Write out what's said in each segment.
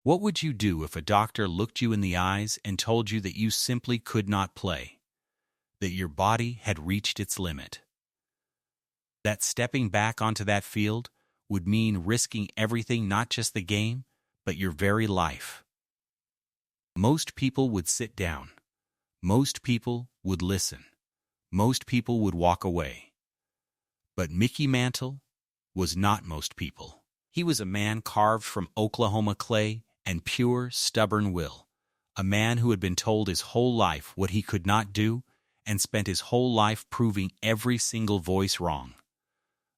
What would you do if a doctor looked you in the eyes and told you that you simply could not play, that your body had reached its limit? That stepping back onto that field would mean risking everything, not just the game, but your very life. Most people would sit down. Most people would listen. Most people would walk away. But Mickey Mantle was not most people. He was a man carved from Oklahoma clay and pure, stubborn will, a man who had been told his whole life what he could not do and spent his whole life proving every single voice wrong.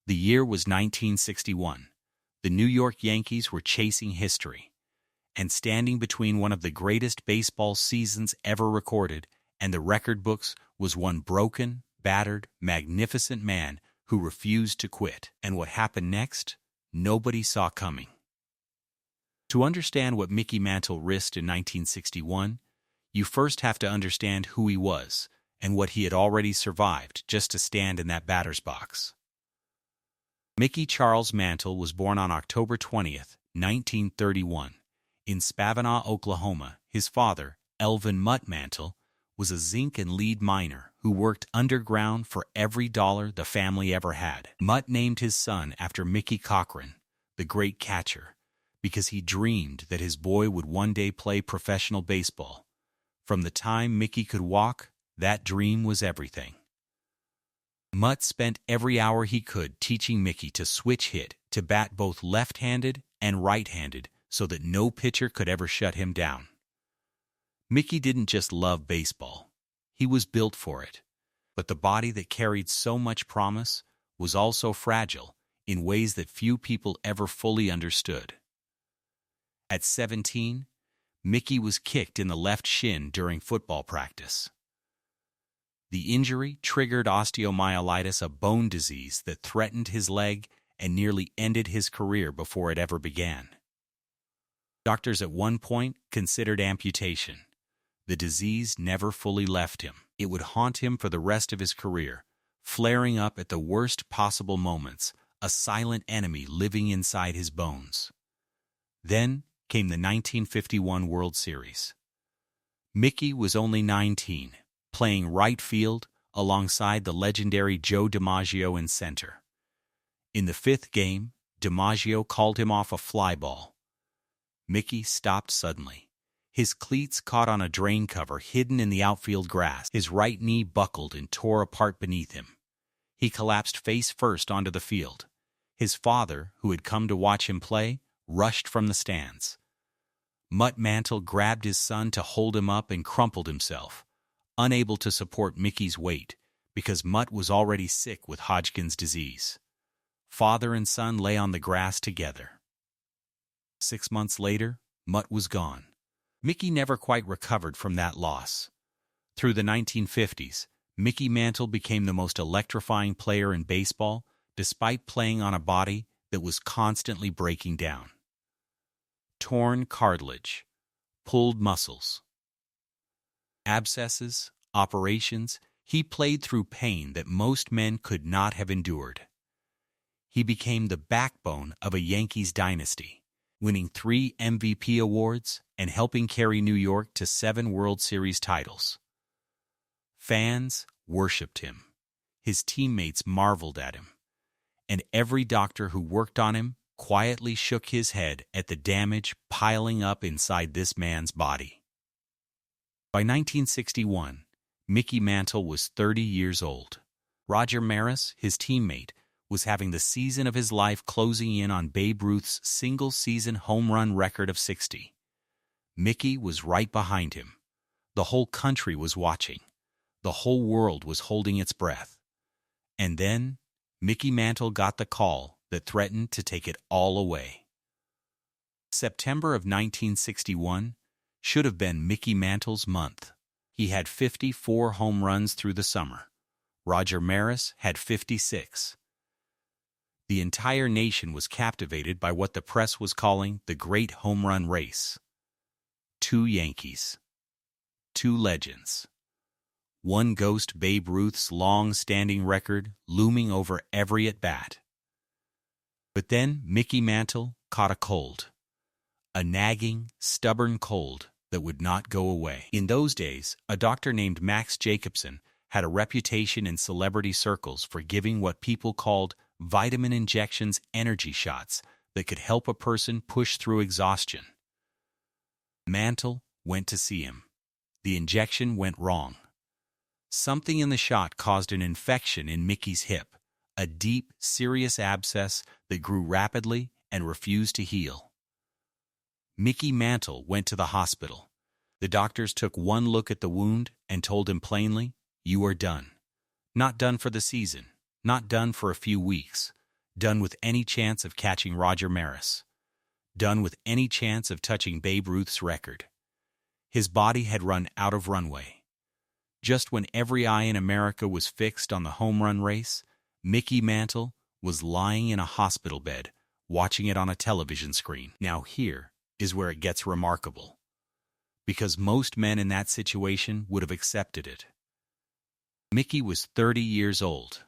The year was 1961. The New York Yankees were chasing history, and standing between one of the greatest baseball seasons ever recorded and the record books was one broken, battered, magnificent man who refused to quit. And what happened next, nobody saw coming. To understand what Mickey Mantle risked in 1961, you first have to understand who he was and what he had already survived just to stand in that batter's box. Mickey Charles Mantle was born on October 20th, 1931, in Spavinaw, Oklahoma. His father, Elvin Mutt Mantle, was a zinc and lead miner who worked underground for every dollar the family ever had. Mutt named his son after Mickey Cochran, the great catcher, because he dreamed that his boy would one day play professional baseball. From the time Mickey could walk, that dream was everything. Mutt spent every hour he could teaching Mickey to switch hit, to bat both left-handed and right-handed so that no pitcher could ever shut him down. Mickey didn't just love baseball. He was built for it. But the body that carried so much promise was also fragile in ways that few people ever fully understood. At 17, Mickey was kicked in the left shin during football practice. The injury triggered osteomyelitis, a bone disease that threatened his leg and nearly ended his career before it ever began. Doctors at one point considered amputation. The disease never fully left him. It would haunt him for the rest of his career, flaring up at the worst possible moments, a silent enemy living inside his bones. Then came the 1951 World Series. Mickey was only 19, playing right field alongside the legendary Joe DiMaggio in center. In the fifth game, DiMaggio called him off a fly ball. Mickey stopped suddenly. His cleats caught on a drain cover hidden in the outfield grass. His right knee buckled and tore apart beneath him. He collapsed face first onto the field. His father, who had come to watch him play, rushed from the stands. Mutt Mantle grabbed his son to hold him up and crumpled himself, unable to support Mickey's weight because Mutt was already sick with Hodgkin's disease. Father and son lay on the grass together. 6 months later, Mutt was gone. Mickey never quite recovered from that loss. Through the 1950s, Mickey Mantle became the most electrifying player in baseball, despite playing on a body that was constantly breaking down. Torn cartilage, pulled muscles, abscesses, operations, he played through pain that most men could not have endured. He became the backbone of a Yankees dynasty, winning 3 MVP awards and helping carry New York to 7 World Series titles. Fans worshipped him. His teammates marveled at him. And every doctor who worked on him quietly shook his head at the damage piling up inside this man's body. By 1961, Mickey Mantle was 30 years old. Roger Maris, his teammate, was having the season of his life, closing in on Babe Ruth's single-season home run record of 60. Mickey was right behind him. The whole country was watching. The whole world was holding its breath. And then, Mickey Mantle got the call that threatened to take it all away. September of 1961 should have been Mickey Mantle's month. He had 54 home runs through the summer. Roger Maris had 56. The entire nation was captivated by what the press was calling the great home run race. 2 Yankees. 2 legends. One ghost, Babe Ruth's long-standing record looming over every at-bat. But then Mickey Mantle caught a cold. a nagging, stubborn cold that would not go away. In those days, a doctor named Max Jacobson had a reputation in celebrity circles for giving what people called vitamin injections, energy shots that could help a person push through exhaustion. Mantle went to see him. The injection went wrong. Something in the shot caused an infection in Mickey's hip, a deep, serious abscess that grew rapidly and refused to heal. Mickey Mantle went to the hospital. The doctors took one look at the wound and told him plainly, "You are done. Not done for the season, not done for a few weeks, done with any chance of catching Roger Maris, done with any chance of touching Babe Ruth's record." His body had run out of runway. Just when every eye in America was fixed on the home run race, Mickey Mantle was lying in a hospital bed, watching it on a television screen. Now here is where it gets remarkable, because most men in that situation would have accepted it. Mickey was 30 years old.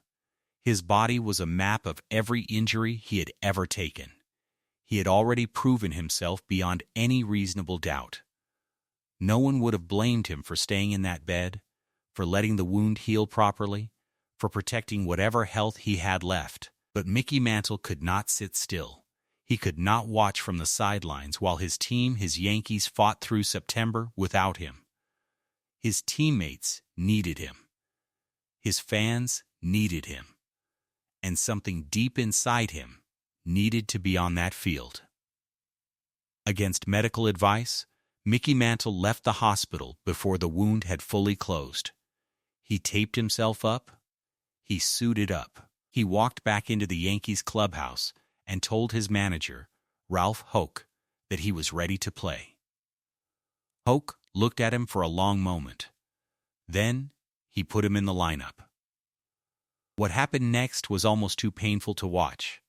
His body was a map of every injury he had ever taken. He had already proven himself beyond any reasonable doubt. No one would have blamed him for staying in that bed, for letting the wound heal properly, for protecting whatever health he had left. But Mickey Mantle could not sit still. He could not watch from the sidelines while his team, his Yankees, fought through September without him. His teammates needed him. His fans needed him. And something deep inside him needed to be on that field. Against medical advice, Mickey Mantle left the hospital before the wound had fully closed. He taped himself up. He suited up. He walked back into the Yankees clubhouse and told his manager, Ralph Hoke, that he was ready to play. Hoke looked at him for a long moment. Then he put him in the lineup. What happened next was almost too painful to watch.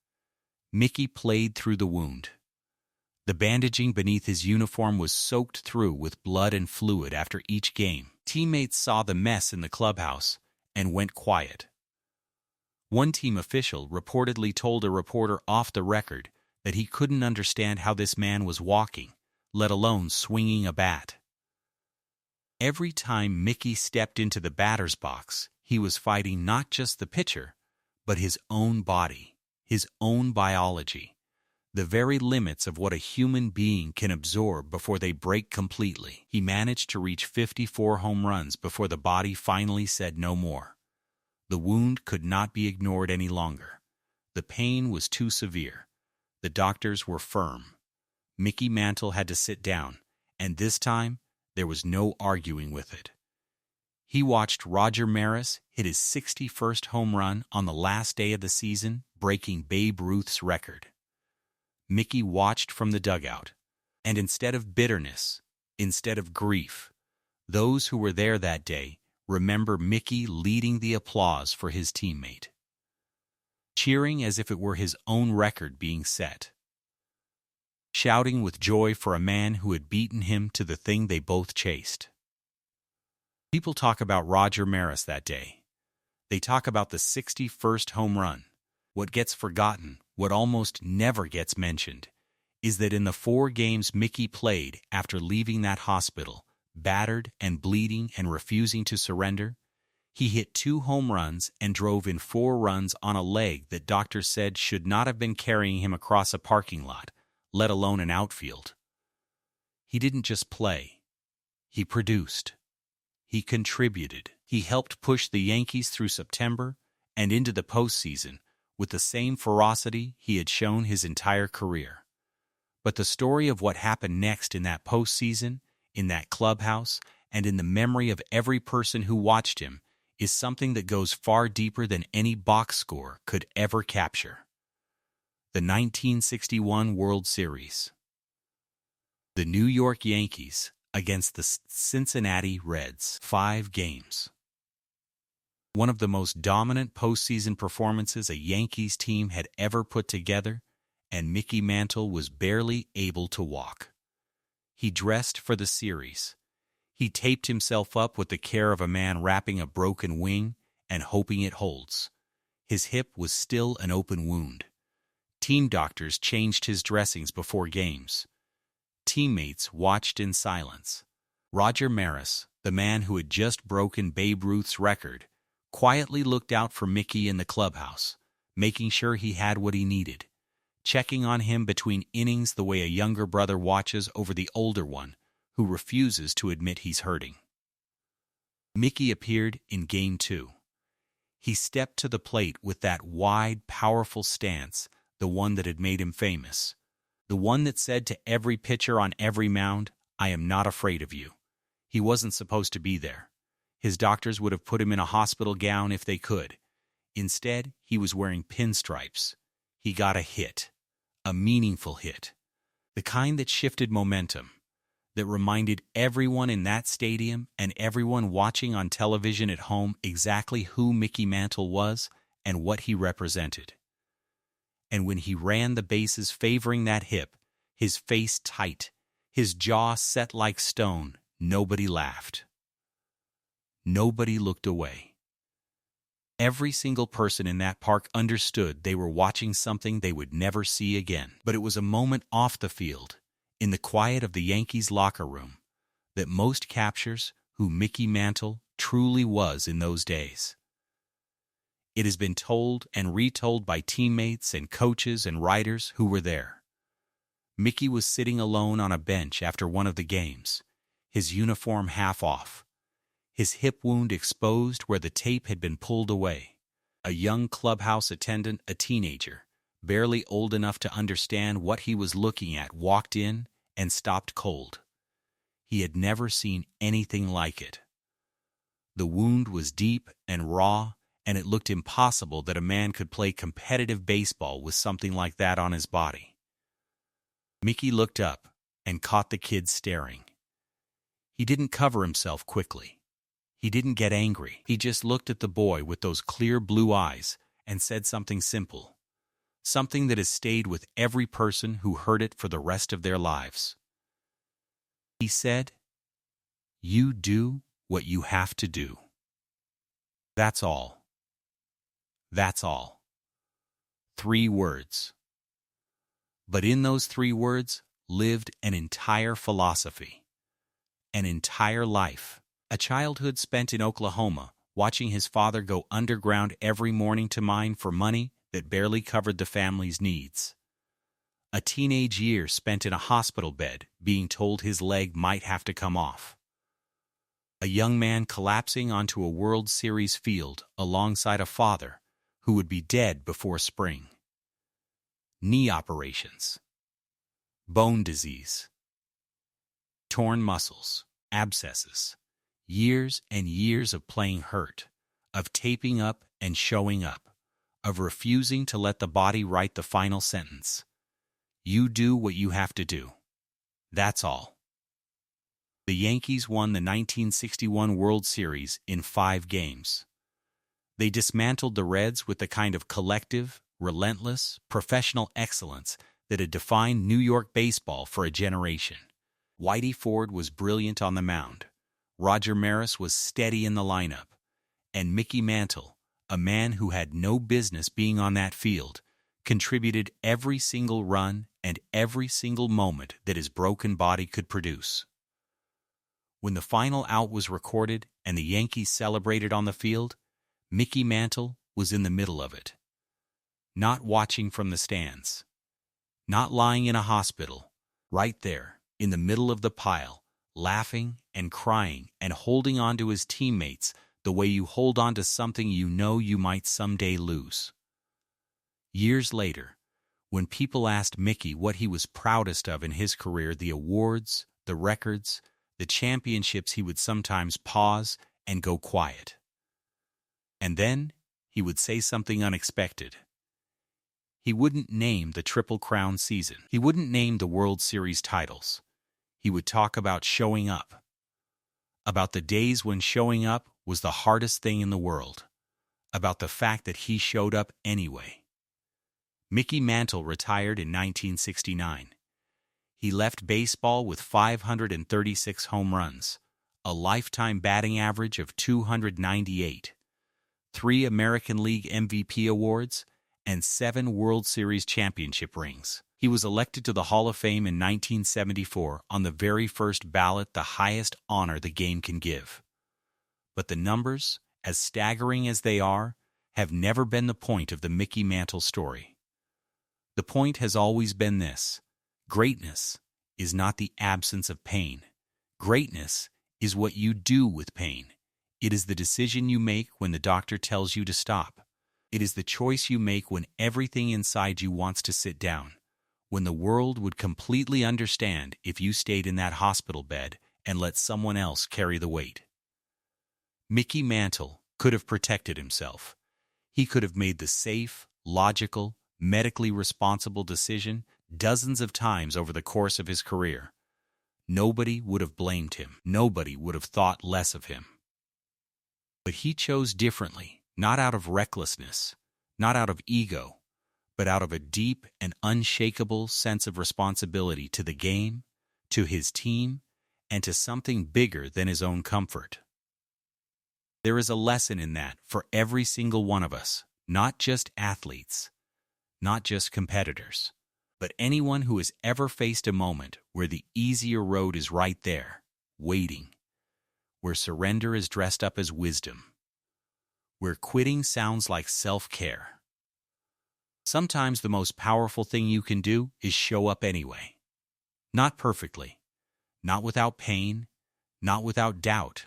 Mickey played through the wound. The bandaging beneath his uniform was soaked through with blood and fluid after each game. Teammates saw the mess in the clubhouse and went quiet. One team official reportedly told a reporter off the record that he couldn't understand how this man was walking, let alone swinging a bat. Every time Mickey stepped into the batter's box, he was fighting not just the pitcher, but his own body, his own biology, the very limits of what a human being can absorb before they break completely. He managed to reach 54 home runs before the body finally said no more. The wound could not be ignored any longer. The pain was too severe. The doctors were firm. Mickey Mantle had to sit down, and this time there was no arguing with it. He watched Roger Maris hit his 61st home run on the last day of the season, breaking Babe Ruth's record. Mickey watched from the dugout, and instead of bitterness, instead of grief, those who were there that day remember Mickey leading the applause for his teammate, cheering as if it were his own record being set, shouting with joy for a man who had beaten him to the thing they both chased. People talk about Roger Maris that day. They talk about the 61st home run. What gets forgotten, what almost never gets mentioned, is that in the 4 games Mickey played after leaving that hospital, battered and bleeding and refusing to surrender, he hit 2 home runs and drove in 4 runs on a leg that doctors said should not have been carrying him across a parking lot, let alone an outfield. He didn't just play. He produced. He contributed. He helped push the Yankees through September and into the postseason with the same ferocity he had shown his entire career. But the story of what happened next in that postseason, in that clubhouse, and in the memory of every person who watched him is something that goes far deeper than any box score could ever capture. The 1961 World Series. The New York Yankees against the Cincinnati Reds. 5 games. One of the most dominant postseason performances a Yankees team had ever put together, and Mickey Mantle was barely able to walk. He dressed for the series. He taped himself up with the care of a man wrapping a broken wing and hoping it holds. His hip was still an open wound. Team doctors changed his dressings before games. Teammates watched in silence. Roger Maris, the man who had just broken Babe Ruth's record, quietly looked out for Mickey in the clubhouse, making sure he had what he needed, checking on him between innings the way a younger brother watches over the older one, who refuses to admit he's hurting. Mickey appeared in Game 2. He stepped to the plate with that wide, powerful stance, the one that had made him famous. The one that said to every pitcher on every mound, "I am not afraid of you." He wasn't supposed to be there. His doctors would have put him in a hospital gown if they could. Instead, he was wearing pinstripes. He got a hit. A meaningful hit. The kind that shifted momentum. That reminded everyone in that stadium and everyone watching on television at home exactly who Mickey Mantle was and what he represented. And when he ran the bases favoring that hip, his face tight, his jaw set like stone, nobody laughed. Nobody looked away. Every single person in that park understood they were watching something they would never see again. But it was a moment off the field, in the quiet of the Yankees locker room, that most captures who Mickey Mantle truly was in those days. It has been told and retold by teammates and coaches and writers who were there. Mickey was sitting alone on a bench after one of the games, his uniform half off, his hip wound exposed where the tape had been pulled away. A young clubhouse attendant, a teenager, barely old enough to understand what he was looking at, walked in and stopped cold. He had never seen anything like it. The wound was deep and raw, and it looked impossible that a man could play competitive baseball with something like that on his body. Mickey looked up and caught the kid staring. He didn't cover himself quickly. He didn't get angry. He just looked at the boy with those clear blue eyes and said something simple. Something that has stayed with every person who heard it for the rest of their lives. He said, "You do what you have to do. That's all. That's all." 3 words. But in those 3 words lived an entire philosophy, an entire life. A childhood spent in Oklahoma, watching his father go underground every morning to mine for money that barely covered the family's needs. A teenage year spent in a hospital bed, being told his leg might have to come off. A young man collapsing onto a World Series field alongside a father who would be dead before spring. Knee operations. Bone disease. Torn muscles. Abscesses. Years and years of playing hurt, of taping up and showing up, of refusing to let the body write the final sentence. You do what you have to do. That's all. The Yankees won the 1961 World Series in 5 games. They dismantled the Reds with the kind of collective, relentless, professional excellence that had defined New York baseball for a generation. Whitey Ford was brilliant on the mound. Roger Maris was steady in the lineup. And Mickey Mantle, a man who had no business being on that field, contributed every single run and every single moment that his broken body could produce. When the final out was recorded and the Yankees celebrated on the field, Mickey Mantle was in the middle of it. Not watching from the stands. Not lying in a hospital. Right there, in the middle of the pile, laughing and crying and holding on to his teammates the way you hold on to something you know you might someday lose. Years later, when people asked Mickey what he was proudest of in his career, the awards, the records, the championships, he would sometimes pause and go quiet. And then he would say something unexpected. He wouldn't name the Triple Crown season. He wouldn't name the World Series titles. He would talk about showing up. About the days when showing up was the hardest thing in the world. About the fact that he showed up anyway. Mickey Mantle retired in 1969. He left baseball with 536 home runs, a lifetime batting average of 298, 3 American League MVP awards, and 7 World Series championship rings. He was elected to the Hall of Fame in 1974 on the very first ballot, the highest honor the game can give. But the numbers, as staggering as they are, have never been the point of the Mickey Mantle story. The point has always been this: greatness is not the absence of pain. Greatness is what you do with pain. It is the decision you make when the doctor tells you to stop. It is the choice you make when everything inside you wants to sit down, when the world would completely understand if you stayed in that hospital bed and let someone else carry the weight. Mickey Mantle could have protected himself. He could have made the safe, logical, medically responsible decision dozens of times over the course of his career. Nobody would have blamed him. Nobody would have thought less of him. But he chose differently, not out of recklessness, not out of ego, but out of a deep and unshakable sense of responsibility to the game, to his team, and to something bigger than his own comfort. There is a lesson in that for every single one of us, not just athletes, not just competitors, but anyone who has ever faced a moment where the easier road is right there, waiting, where surrender is dressed up as wisdom, where quitting sounds like self-care. Sometimes the most powerful thing you can do is show up anyway. Not perfectly, not without pain, not without doubt,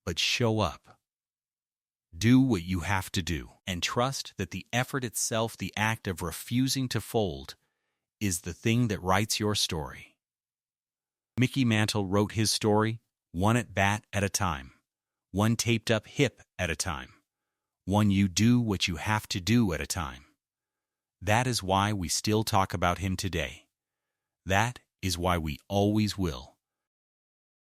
but show up. Do what you have to do, and trust that the effort itself, the act of refusing to fold, is the thing that writes your story. Mickey Mantle wrote his story one at-bat at a time, one taped-up hip at a time, one you do what you have to do at a time. That is why we still talk about him today. That is why we always will.